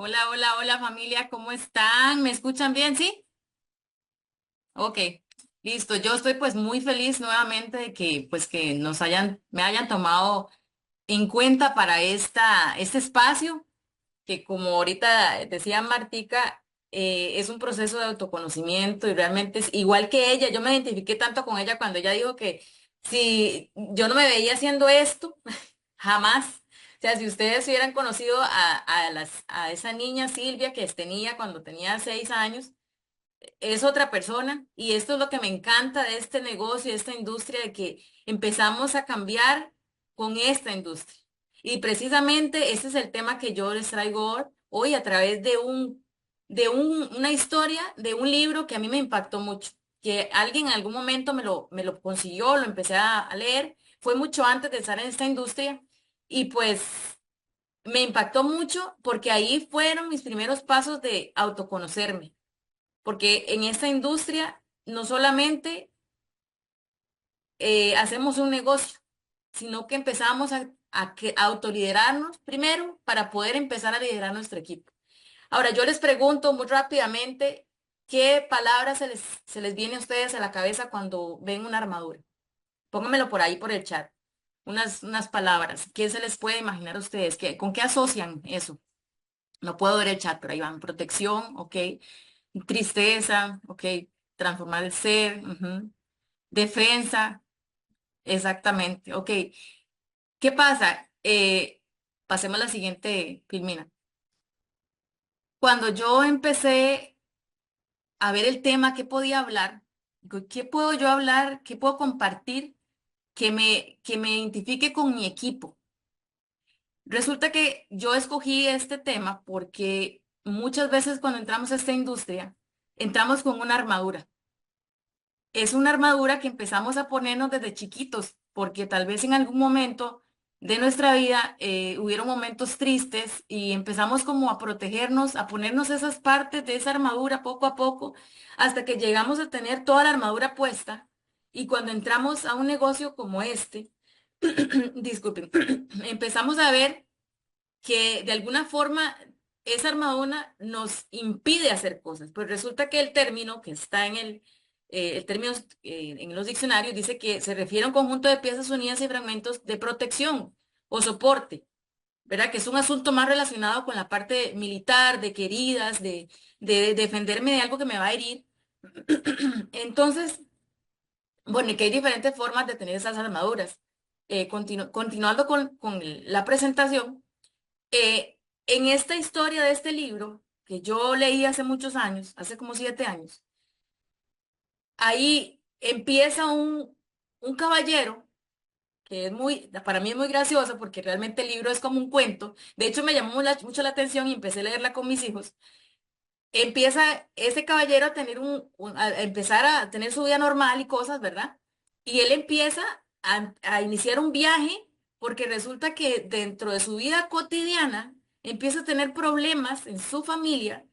Hola, hola, hola familia, ¿cómo están? ¿Me escuchan bien? ¿Sí? Ok, listo. Yo estoy pues muy feliz nuevamente de que me hayan tomado en cuenta para este espacio, que como ahorita decía Martica, es un proceso de autoconocimiento y realmente es igual que ella. Yo me identifiqué tanto con ella cuando ella dijo que si yo no me veía haciendo esto, jamás. O sea, si ustedes hubieran conocido a esa niña Silvia que tenía cuando tenía 6 años, es otra persona. Y esto es lo que me encanta de este negocio, de esta industria, de que empezamos a cambiar con esta industria. Y precisamente este es el tema que yo les traigo hoy a través una historia, de un libro que a mí me impactó mucho, que alguien en algún momento me lo consiguió, lo empecé a leer. Fue mucho antes de estar en esta industria y pues me impactó mucho porque ahí fueron mis primeros pasos de autoconocerme, porque en esta industria no solamente hacemos un negocio, sino que empezamos a autoliderarnos primero para poder empezar a liderar nuestro equipo. Ahora, yo les pregunto muy rápidamente, ¿qué palabras se les viene a ustedes a la cabeza cuando ven una armadura? Pónganmelo por ahí por el chat. Unas palabras. ¿Qué se les puede imaginar a ustedes? ¿Con qué asocian eso? No puedo ver el chat, pero ahí van. Protección, ok. Tristeza, ok. Transformar el ser, ujú. Defensa, exactamente, ok. ¿Qué pasa? Pasemos a la siguiente filmina. Cuando yo empecé a ver el tema, ¿qué podía hablar? Digo, ¿qué puedo yo hablar? ¿Qué puedo compartir que me identifique con mi equipo? Resulta que yo escogí este tema porque muchas veces cuando entramos a esta industria, entramos con una armadura. Es una armadura que empezamos a ponernos desde chiquitos, porque tal vez en algún momento de nuestra vida hubieron momentos tristes y empezamos como a protegernos, a ponernos esas partes de esa armadura poco a poco, hasta que llegamos a tener toda la armadura puesta. Y cuando entramos a un negocio como este, disculpen, empezamos a ver que de alguna forma esa armadura nos impide hacer cosas. Pues resulta que el término que está el término en los diccionarios dice que se refiere a un conjunto de piezas unidas y fragmentos de protección o soporte, ¿verdad? Que es un asunto más relacionado con la parte militar, de queridas, de defenderme de algo que me va a herir. Entonces, bueno, y que hay diferentes formas de tener esas armaduras. Continuando con la presentación. En esta historia de este libro, que yo leí hace muchos años, hace como 7 años, ahí empieza un caballero que para mí es muy gracioso porque realmente el libro es como un cuento. De hecho, me llamó mucho la atención y empecé a leerla con mis hijos. Empieza ese caballero a a empezar a tener su vida normal y cosas, ¿verdad? Y él empieza a iniciar un viaje porque resulta que dentro de su vida cotidiana empieza a tener problemas en su familia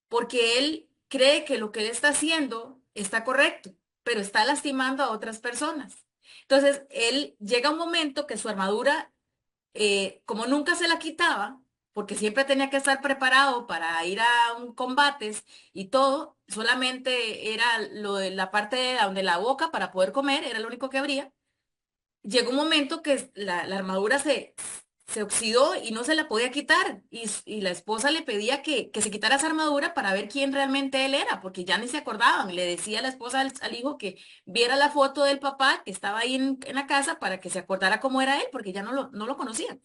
porque él cree que lo que él está haciendo está correcto, pero está lastimando a otras personas. Entonces, él llega un momento que su armadura, como nunca se la quitaba, porque siempre tenía que estar preparado para ir a un combates y todo, solamente era lo de la parte de donde la boca para poder comer, era lo único que abría. Llegó un momento que la armadura se oxidó y no se la podía quitar. Y la esposa le pedía que se quitara esa armadura para ver quién realmente él era, porque ya ni se acordaban. Le decía la esposa al hijo que viera la foto del papá que estaba ahí en la casa para que se acordara cómo era él, porque ya no lo conocían.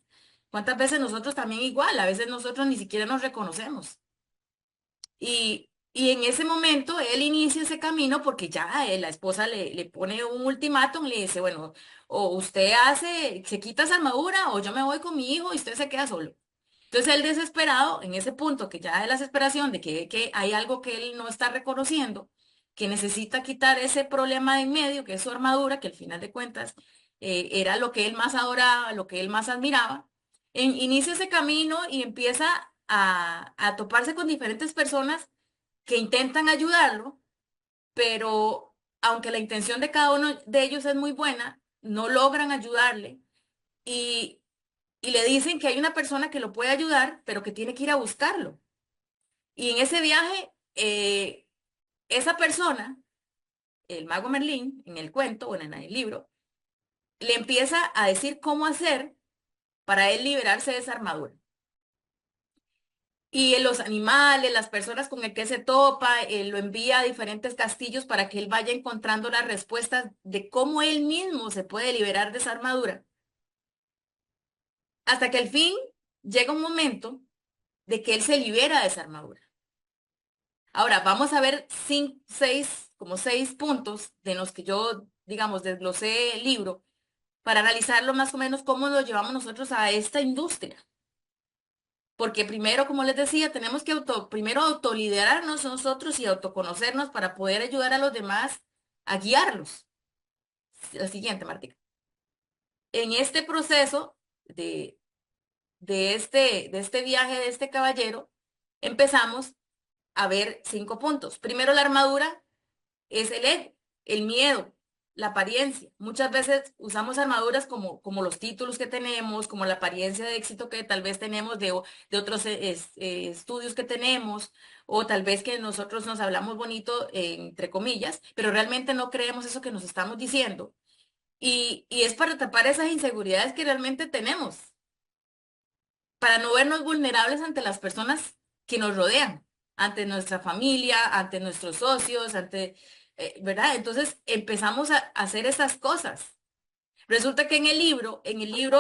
¿Cuántas veces nosotros también igual? A veces nosotros ni siquiera nos reconocemos. Y en ese momento él inicia ese camino porque ya la esposa le pone un ultimátum, le dice, bueno, o usted se quita esa armadura o yo me voy con mi hijo y usted se queda solo. Entonces él desesperado, en ese punto que ya es la desesperación de que hay algo que él no está reconociendo, que necesita quitar ese problema de en medio, que es su armadura, que al final de cuentas era lo que él más adoraba, lo que él más admiraba, inicia ese camino y empieza a toparse con diferentes personas que intentan ayudarlo, pero aunque la intención de cada uno de ellos es muy buena, no logran ayudarle y, y le dicen que hay una persona que lo puede ayudar, pero que tiene que ir a buscarlo. Y en ese viaje, esa persona, el mago Merlín, en el cuento, bueno, en el libro, le empieza a decir cómo hacer para él liberarse de esa armadura. Y los animales, las personas con el que se topa, lo envía a diferentes castillos para que él vaya encontrando las respuestas de cómo él mismo se puede liberar de esa armadura. Hasta que al fin llega un momento de que él se libera de esa armadura. Ahora, vamos a ver como 6 puntos de los que yo, digamos, desglosé el libro para analizarlo más o menos cómo lo llevamos nosotros a esta industria. Porque primero, como les decía, tenemos que primero autoliderarnos nosotros y autoconocernos para poder ayudar a los demás a guiarlos. La siguiente, Martica. En este proceso de este viaje de este caballero, empezamos a ver 5 puntos. Primero, la armadura es el ego, el miedo, la apariencia. Muchas veces usamos armaduras como los títulos que tenemos, como la apariencia de éxito que tal vez tenemos de otros estudios que tenemos, o tal vez que nosotros nos hablamos bonito, entre comillas, pero realmente no creemos eso que nos estamos diciendo. Y es para tapar esas inseguridades que realmente tenemos, para no vernos vulnerables ante las personas que nos rodean, ante nuestra familia, ante nuestros socios, ¿verdad? Entonces empezamos a hacer esas cosas. Resulta que en el libro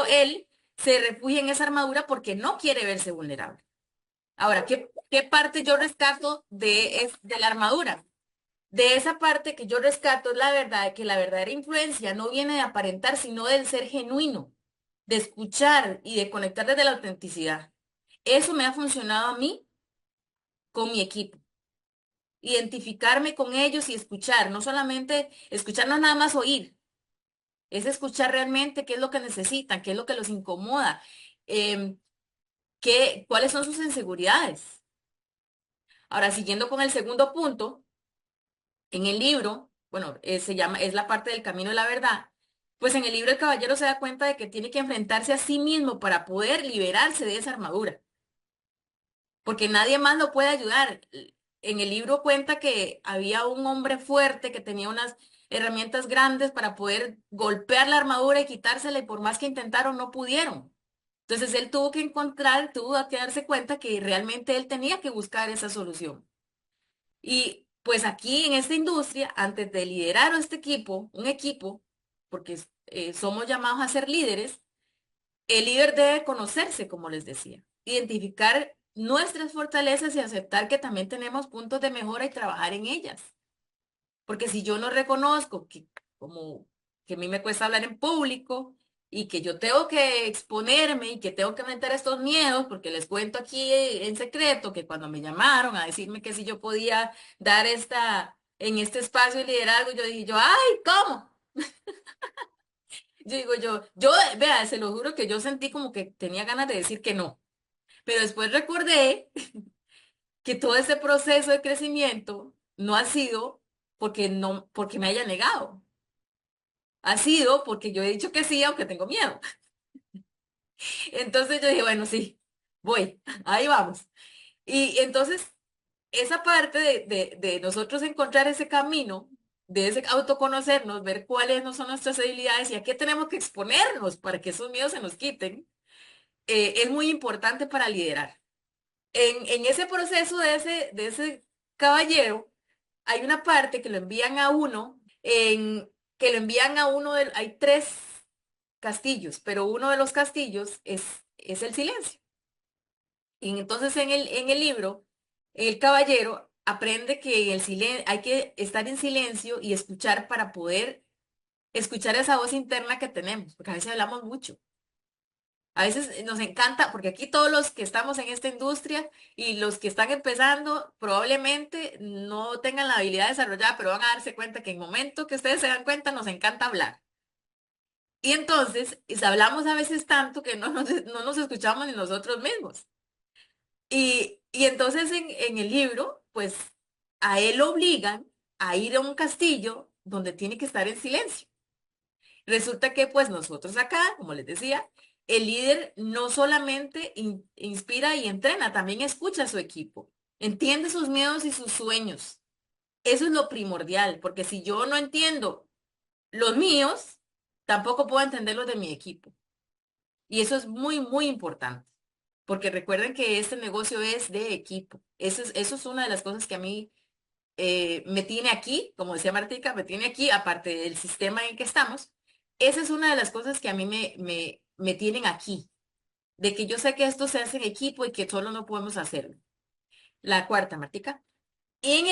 él se refugia en esa armadura porque no quiere verse vulnerable. Ahora, ¿qué parte yo rescato de la armadura? De esa parte que yo rescato es la verdad, que la verdadera influencia no viene de aparentar, sino del ser genuino, de escuchar y de conectar desde la autenticidad. Eso me ha funcionado a mí con mi equipo. Identificarme con ellos y escuchar, no solamente escuchar, no nada más oír, es escuchar realmente qué es lo que necesitan, qué es lo que los incomoda, em, cuáles son sus inseguridades. Ahora, siguiendo con el segundo punto, en el libro, bueno, es la parte del camino de la verdad, pues en el libro el caballero se da cuenta de que tiene que enfrentarse a sí mismo para poder liberarse de esa armadura, porque nadie más lo puede ayudar. En el libro cuenta que había un hombre fuerte que tenía unas herramientas grandes para poder golpear la armadura y quitársela, y por más que intentaron, no pudieron. Entonces él tuvo que darse cuenta que realmente él tenía que buscar esa solución. Y pues aquí en esta industria, antes de liderar a este equipo, un equipo, porque somos llamados a ser líderes, el líder debe conocerse, como les decía, identificar nuestras fortalezas y aceptar que también tenemos puntos de mejora y trabajar en ellas. Porque si yo no reconozco como que a mí me cuesta hablar en público y que yo tengo que exponerme y que tengo que enfrentar estos miedos, porque les cuento aquí en secreto que cuando me llamaron a decirme que si yo podía dar en este espacio de liderazgo, yo dije ay, ¿cómo? Yo digo vea, se lo juro que yo sentí como que tenía ganas de decir que no. Pero después recordé que todo ese proceso de crecimiento no ha sido porque me haya negado. Ha sido porque yo he dicho que sí, aunque tengo miedo. Entonces yo dije, bueno, sí, voy, ahí vamos. Y entonces, esa parte de nosotros encontrar ese camino, de ese autoconocernos, ver cuáles no son nuestras debilidades y a qué tenemos que exponernos para que esos miedos se nos quiten, es muy importante para liderar. En ese proceso de ese caballero, hay una parte que lo envían a uno, que lo envían a hay 3 castillos, pero uno de los castillos es el silencio. Y entonces en el libro, el caballero aprende que hay que estar en silencio y escuchar para poder escuchar esa voz interna que tenemos, porque a veces hablamos mucho. A veces nos encanta, porque aquí todos los que estamos en esta industria y los que están empezando probablemente no tengan la habilidad desarrollada, pero van a darse cuenta que en el momento que ustedes se dan cuenta nos encanta hablar. Y entonces hablamos a veces tanto que no nos escuchamos ni nosotros mismos. Y entonces en el libro, pues a él lo obligan a ir a un castillo donde tiene que estar en silencio. Resulta que pues nosotros acá, como les decía, el líder no solamente inspira y entrena, también escucha a su equipo. Entiende sus miedos y sus sueños. Eso es lo primordial, porque si yo no entiendo los míos, tampoco puedo entender los de mi equipo. Y eso es muy, muy importante, porque recuerden que este negocio es de equipo. Eso es una de las cosas que a mí me tiene aquí, como decía Martica, me tiene aquí, aparte del sistema en que estamos. Esa es una de las cosas que a mí me tienen aquí, de que yo sé que esto se hace en equipo y que solo no podemos hacerlo. La cuarta, Martica. Y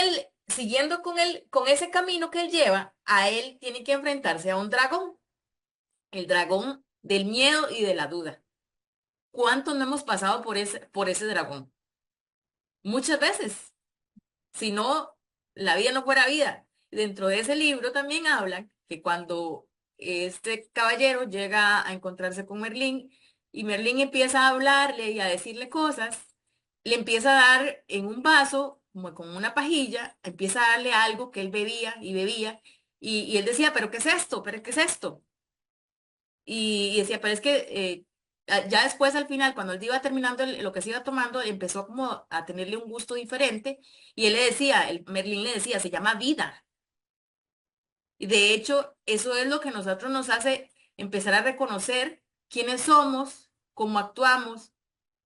siguiendo con ese camino que él lleva, a él tiene que enfrentarse a un dragón, el dragón del miedo y de la duda. ¿Cuántos no hemos pasado por ese dragón? Muchas veces. Si no, la vida no fuera vida. Dentro de ese libro también hablan que cuando este caballero llega a encontrarse con Merlín y Merlín empieza a hablarle y a decirle cosas, le empieza a dar en un vaso, como con una pajilla, empieza a darle algo que él bebía y bebía, y él decía, ¿pero qué es esto? ¿Pero qué es esto? Y decía, pero es que ya después al final, cuando él iba terminando lo que se iba tomando, empezó como a tenerle un gusto diferente y él le decía, el Merlín le decía, se llama vida. Y de hecho, eso es lo que nosotros nos hace empezar a reconocer quiénes somos, cómo actuamos,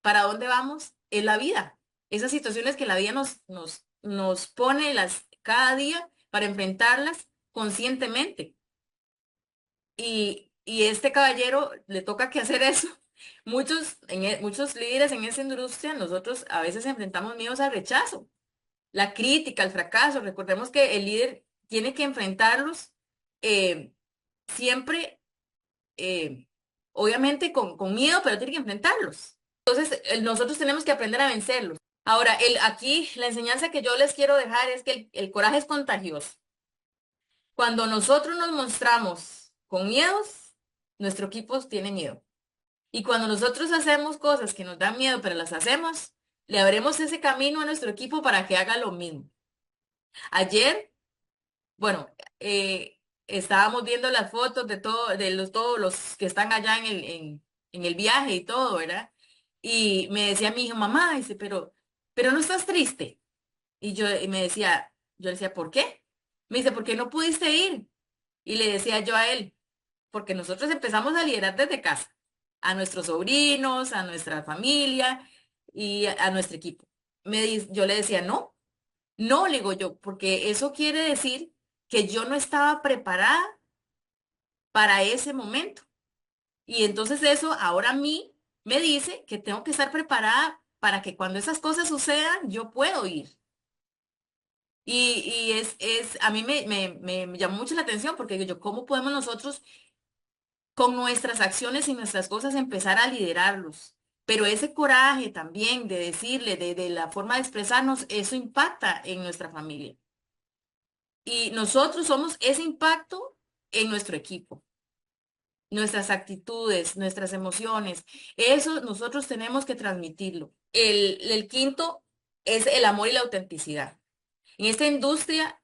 para dónde vamos, es la vida. Esas situaciones que la vida nos pone cada día para enfrentarlas conscientemente. Y este caballero le toca que hacer eso. Muchos líderes en esa industria, nosotros a veces enfrentamos miedos al rechazo, la crítica, al fracaso. Recordemos que el líder tiene que enfrentarlos eh, siempre, eh, obviamente con miedo, pero tiene que enfrentarlos. Entonces, nosotros tenemos que aprender a vencerlos. Ahora, aquí la enseñanza que yo les quiero dejar es que el coraje es contagioso. Cuando nosotros nos mostramos con miedos, nuestro equipo tiene miedo. Y cuando nosotros hacemos cosas que nos dan miedo, pero las hacemos, le abrimos ese camino a nuestro equipo para que haga lo mismo. Ayer, bueno, estábamos viendo las fotos todos los que están allá en el viaje y todo, ¿verdad? Y me decía mi hijo, mamá, dice, pero no estás triste. Y yo le decía, ¿por qué? Me dice, ¿por qué no pudiste ir? Y le decía yo a él, porque nosotros empezamos a liderar desde casa, a nuestros sobrinos, a nuestra familia y a nuestro equipo. Yo le decía, no, no, le digo yo, porque eso quiere decir que yo no estaba preparada para ese momento. Y entonces eso ahora a mí me dice que tengo que estar preparada para que cuando esas cosas sucedan, yo puedo ir. A mí me llamó mucho la atención porque digo yo, ¿cómo podemos nosotros con nuestras acciones y nuestras cosas empezar a liderarlos? Pero ese coraje también de decirle, de la forma de expresarnos, eso impacta en nuestra familia. Y nosotros somos ese impacto en nuestro equipo, nuestras actitudes, nuestras emociones. Eso nosotros tenemos que transmitirlo. El quinto es el amor y la autenticidad. En esta industria,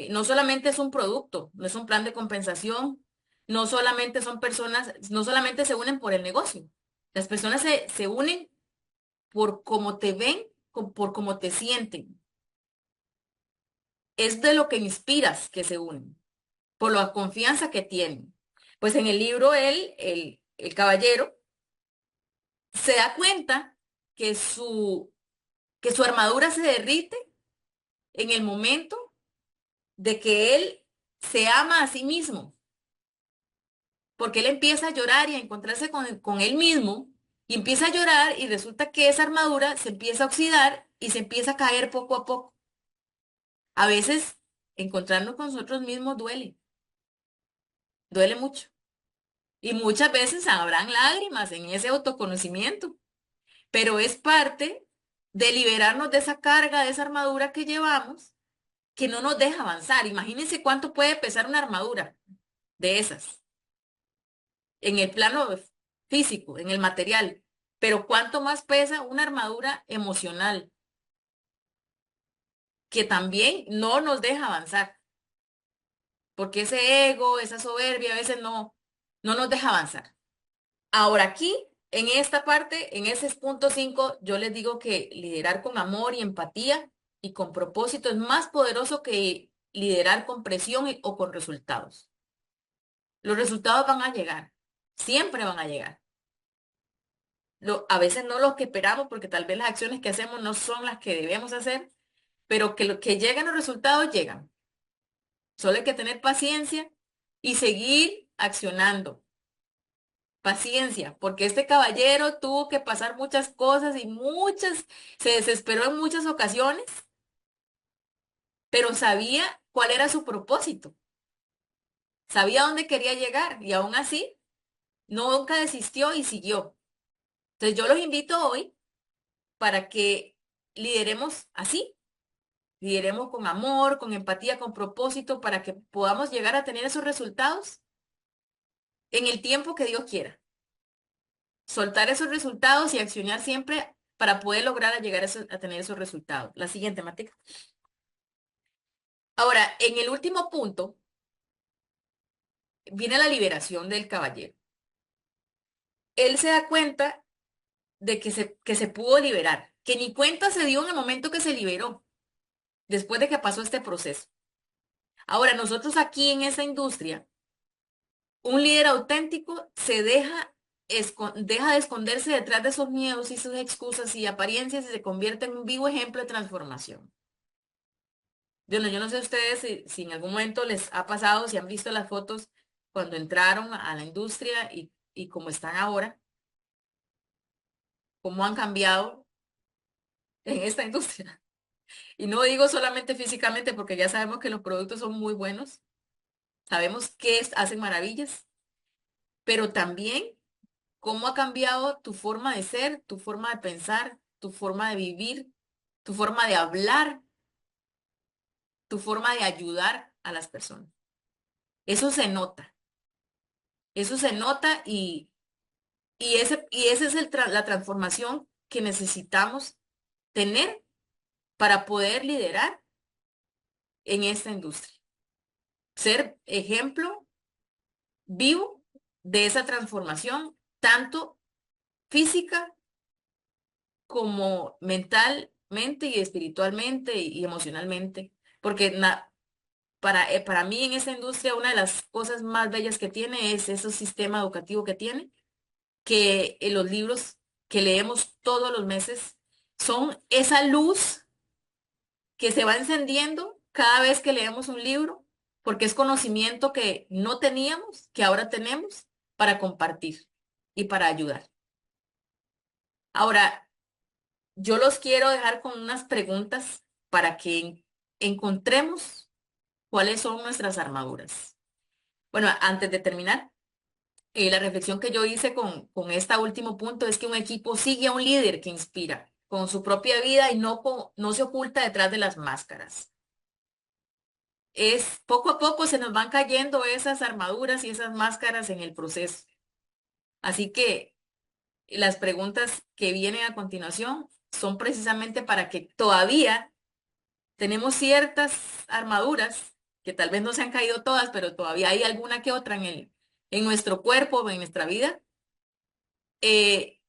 no solamente es un producto, no es un plan de compensación, no solamente son personas, no solamente se unen por el negocio. Las personas se unen por cómo te ven, por cómo te sienten. Es de lo que inspiras que se unen, por la confianza que tienen. Pues en el libro el caballero, se da cuenta que que su armadura se derrite en el momento de que él se ama a sí mismo, porque él empieza a llorar y a encontrarse con él mismo, y empieza a llorar y resulta que esa armadura se empieza a oxidar y se empieza a caer poco a poco. A veces encontrarnos con nosotros mismos duele mucho. Y muchas veces habrán lágrimas en ese autoconocimiento, pero es parte de liberarnos de esa carga, de esa armadura que llevamos, que no nos deja avanzar. Imagínense cuánto puede pesar una armadura de esas en el plano físico, en el material, pero cuánto más pesa una armadura emocional que también no nos deja avanzar, porque ese ego, esa soberbia a veces no nos deja avanzar. Ahora aquí en esta parte, en ese punto 5, yo les digo que liderar con amor y empatía y con propósito es más poderoso que liderar con presión o con resultados. Los resultados van a llegar, siempre van a llegar. A veces no los que esperamos porque tal vez las acciones que hacemos no son las que debemos hacer, pero que, lo, que lleguen los resultados llegan. Solo hay que tener paciencia y seguir accionando. Paciencia, porque este caballero tuvo que pasar muchas cosas y muchas, se desesperó en muchas ocasiones, pero sabía cuál era su propósito, sabía dónde quería llegar y aún así nunca desistió y siguió. Entonces yo los invito hoy para que lideremos así, lideremos con amor, con empatía, con propósito, para que podamos llegar a tener esos resultados en el tiempo que Dios quiera. Soltar esos resultados y accionar siempre para poder lograr a llegar a tener esos resultados. La siguiente, Matica. Ahora, en el último punto, viene la liberación del caballero. Él se da cuenta de que se pudo liberar, que ni cuenta se dio en el momento que se liberó, después de que pasó este proceso. Ahora, nosotros aquí en esa industria, un líder auténtico se deja de esconderse detrás de esos miedos y sus excusas y apariencias y se convierte en un vivo ejemplo de transformación. Yo no sé ustedes si en algún momento les ha pasado, si han visto las fotos cuando entraron a la industria y cómo están ahora, cómo han cambiado en esta industria. Y no digo solamente físicamente porque ya sabemos que los productos son muy buenos, sabemos que hacen maravillas, pero también cómo ha cambiado tu forma de ser, tu forma de pensar, tu forma de vivir, tu forma de hablar, tu forma de ayudar a las personas. Eso se nota, eso se nota y esa es la transformación que necesitamos tener para poder liderar en esta industria. Ser ejemplo vivo de esa transformación, tanto física como mentalmente y espiritualmente y emocionalmente. Porque para mí en esta industria una de las cosas más bellas que tiene es ese sistema educativo que tiene, que los libros que leemos todos los meses son esa luz que se va encendiendo cada vez que leemos un libro, porque es conocimiento que no teníamos, que ahora tenemos para compartir y para ayudar. Ahora, yo los quiero dejar con unas preguntas para que encontremos cuáles son nuestras armaduras. Bueno, antes de terminar, la reflexión que yo hice con este último punto es que un equipo sigue a un líder que inspira con su propia vida y no se oculta detrás de las máscaras. Es poco a poco se nos van cayendo esas armaduras y esas máscaras en el proceso. Así que las preguntas que vienen a continuación son precisamente para que todavía tenemos ciertas armaduras que tal vez no se han caído todas, pero todavía hay alguna que otra en nuestro cuerpo o en nuestra vida,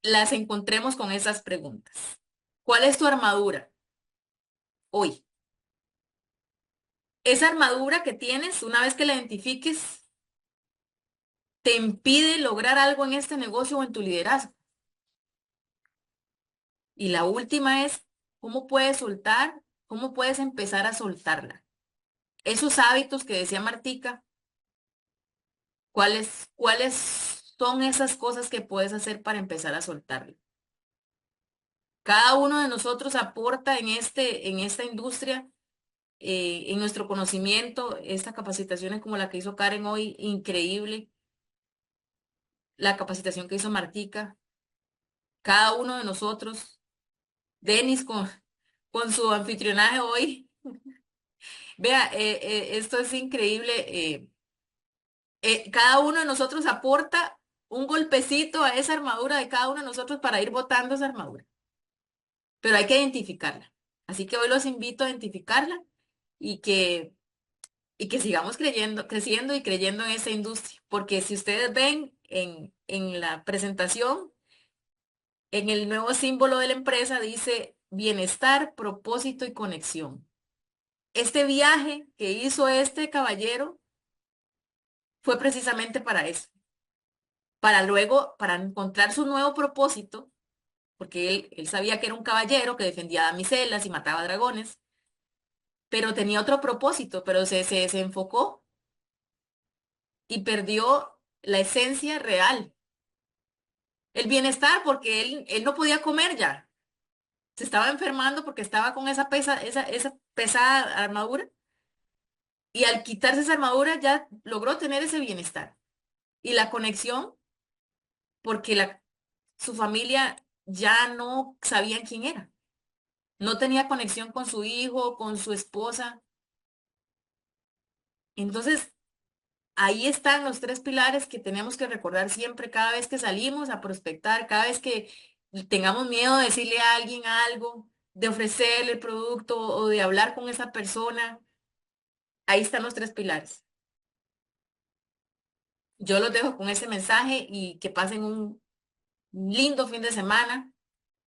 las encontremos con esas preguntas. ¿Cuál es tu armadura hoy? Esa armadura que tienes, una vez que la identifiques, te impide lograr algo en este negocio o en tu liderazgo. Y la última es, ¿cómo puedes soltar? ¿Cómo puedes empezar a soltarla? Esos hábitos que decía Martica, ¿cuáles son esas cosas que puedes hacer para empezar a soltarla? Cada uno de nosotros aporta en esta industria, en nuestro conocimiento, estas capacitaciones como la que hizo Karen hoy, increíble, la capacitación que hizo Martica, cada uno de nosotros, Denis con su anfitrionaje hoy. Vea, esto es increíble. Cada uno de nosotros aporta un golpecito a esa armadura de cada uno de nosotros para ir botando esa armadura. Pero hay que identificarla. Así que hoy los invito a identificarla y y que sigamos creciendo y creyendo en esa industria. Porque si ustedes ven en la presentación, En el nuevo símbolo de la empresa dice bienestar, propósito y conexión. Este viaje que hizo este caballero fue precisamente para eso, para luego, para encontrar su nuevo propósito, porque él sabía que era un caballero que defendía damiselas y mataba dragones, pero tenía otro propósito, pero se enfocó y perdió la esencia real. El bienestar, porque él no podía comer ya. Se estaba enfermando porque estaba con esa pesada armadura. Y al quitarse esa armadura ya logró tener ese bienestar. Y la conexión, porque su familia ya no sabían quién era. No tenía conexión con su hijo, con su esposa. Entonces, ahí están los tres pilares que tenemos que recordar siempre cada vez que salimos a prospectar, cada vez que tengamos miedo de decirle a alguien algo, de ofrecerle el producto o de hablar con esa persona. Ahí están los tres pilares. Yo los dejo con ese mensaje y que pasen un lindo fin de semana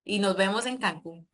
y nos vemos en Cancún.